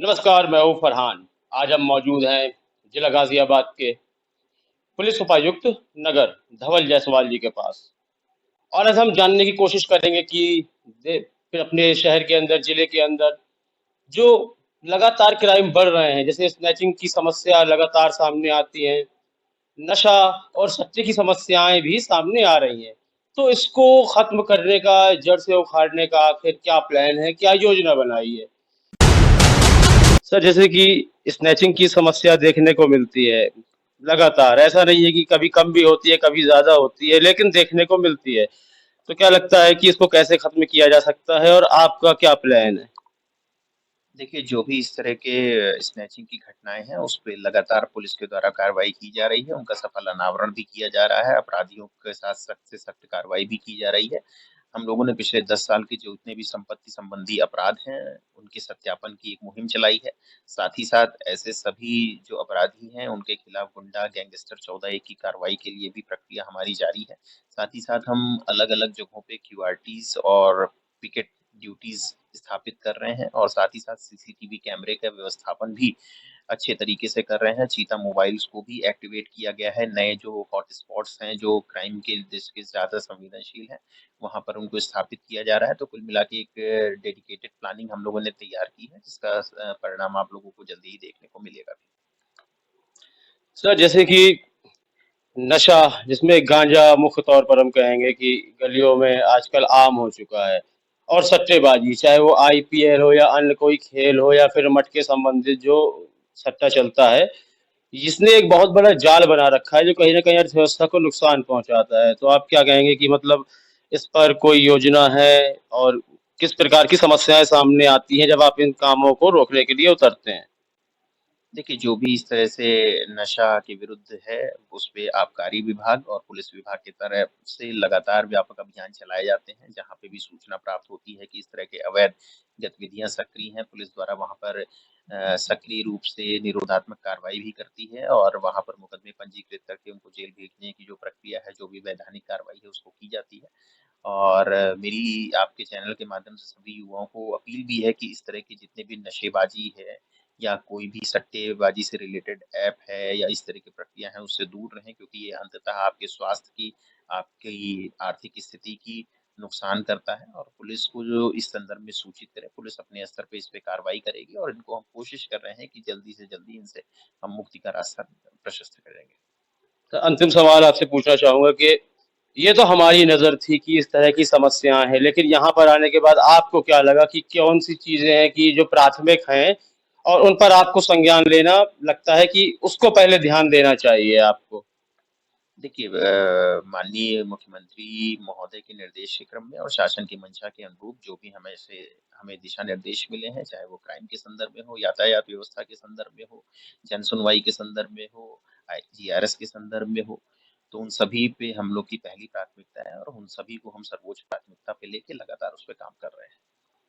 नमस्कार, मैं हूँ फरहान। आज हम मौजूद हैं जिला गाजियाबाद के पुलिस उपायुक्त नगर धवल जायसवाल जी के पास और आज हम जानने की कोशिश करेंगे कि फिर अपने शहर के अंदर, जिले के अंदर जो लगातार क्राइम बढ़ रहे हैं, जैसे स्नैचिंग की समस्या लगातार सामने आती है, नशा और सट्टे की समस्याएं भी सामने आ रही हैं। तो इसको खत्म करने का, जड़ से उखाड़ने का आखिर क्या प्लान है, क्या योजना बनाई है? सर, जैसे कि स्नैचिंग की समस्या देखने को मिलती है लगातार, ऐसा नहीं है कि कभी कम भी होती है, कभी ज़्यादा होती है, लेकिन देखने को मिलती है। तो क्या लगता है कि इसको कैसे खत्म किया जा सकता है और आपका क्या प्लान है? देखिए, जो भी इस तरह के स्नैचिंग की घटनाएँ हैं, उस पे लगातार पुलिस के द्वारा कार्रवाई की जा रही है, उनका सफल अनावरण भी किया जा रहा है, अपराधियों के साथ सख्त से सख्त कार्रवाई भी की जा रही है। हम लोगों ने पिछले 10 साल के जितने भी संपत्ति संबंधी अपराध हैं, उनके सत्यापन की एक मुहिम चलाई है। साथ ही साथ ऐसे सभी जो अपराधी हैं, उनके खिलाफ गुंडा गैंगस्टर 14 ए की कार्रवाई के लिए भी प्रक्रिया हमारी जारी है। साथ ही साथ हम अलग-अलग जगहों पे क्यूआरटीज़ और पिकेट ड्यूटीज़ स्थापित कर रहे हैं और साथ ही साथ सीसीटीवी कैमरे का व्यवस्थापन भी अच्छे तरीके से कर रहे हैं। चीता मोबाइल्स को भी एक्टिवेट किया गया है। नए जो हॉट स्पॉट्स हैं, जो क्राइम के जिसके ज़्यादा संवेदनशील हैं, वहाँ पर उनको स्थापित किया जा रहा है। तो कुल मिला के एक डेडिकेटेड प्लानिंग हम लोगों ने तैयार की है, जिसका परिणाम आप लोगों को जल्दी ही देखने को मिलेगा भी। सर, जैसे कि नशा, जिसमें गांजा मुख्य तौर पर हम कहेंगे कि गलियों में आजकल आम हो चुका है, और सट्टेबाजी, चाहे वो आईपीएल हो या अन्य कोई खेल हो या फिर मटके संबंधित जो सट्टा चलता है, इसने एक बहुत बड़ा जाल बना रखा है जो कहीं न कहीं अर्थव्यवस्था को नुकसान पहुँचाता है। तो आप क्या कहेंगे कि मतलब इस पर कोई योजना है और किस प्रकार की समस्याएँ सामने आती हैं जब आप इन कामों को रोकने के लिए उतरते हैं? देखिए, जो भी इस तरह से नशा के विरुद्ध है, उस पे आबकारी विभाग और पुलिस विभाग की तरफ से लगातार व्यापक अभियान चलाए जाते हैं। जहाँ पे भी सूचना प्राप्त होती है कि इस तरह के अवैध गतिविधियाँ सक्रिय हैं, पुलिस द्वारा वहाँ पर सक्रिय रूप से निरोधात्मक कार्रवाई भी करती है और वहाँ पर मुकदमे पंजीकृत करके उनको जेल भेजने की जो प्रक्रिया है, जो भी वैधानिक कार्रवाई है, उसको की जाती है। और मेरी आपके चैनल के माध्यम से सभी युवाओं को अपील भी है कि इस तरह की जितने भी नशेबाजी है या कोई भी सट्टेबाजी से रिलेटेड ऐप है या इस तरह की प्रक्रिया है, उससे दूर रहें, क्योंकि ये अंततः आपके स्वास्थ्य की, आपकी आर्थिक स्थिति की नुकसान करता है। और पुलिस को जो इस संदर्भ में सूचित करें, पुलिस अपने स्तर पे इस पे कार्रवाई करेगी और इनको हम कोशिश कर रहे हैं कि जल्दी से जल्दी इनसे हम मुक्ति का रास्ता प्रशस्त करेंगे। तो अंतिम सवाल आपसे पूछना चाहूँगा कि ये तो हमारी नज़र थी कि इस तरह की समस्याएँ हैं, लेकिन यहाँ पर आने के बाद आपको क्या लगा कि कौन-सी चीज़ें हैं कि जो प्राथमिक हैं और उन पर आपको संज्ञान लेना लगता है कि उसको पहले ध्यान देना चाहिए आपको? देखिए, माननीय मुख्यमंत्री महोदय के निर्देश के क्रम में और शासन की मंशा के अनुरूप जो भी हमें दिशा निर्देश मिले हैं, चाहे वो क्राइम के संदर्भ में हो, यातायात व्यवस्था के संदर्भ में हो, जन सुनवाई के संदर्भ में हो, जीआरएस के संदर्भ में हो, तो उन सभी पे हम लोग की पहली प्राथमिकता है और उन सभी को हम सर्वोच्च प्राथमिकता पे लेके लगातार उस पे काम कर रहे हैं।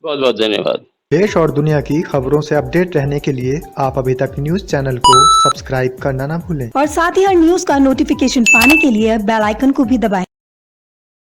बहुत-बहुत धन्यवाद। देश और दुनिया की खबरों से अपडेट रहने के लिए आप अभी तक न्यूज चैनल को सब्सक्राइब करना ना भूलें और साथ ही हर न्यूज का नोटिफिकेशन पाने के लिए बेल आइकन को भी दबाएं।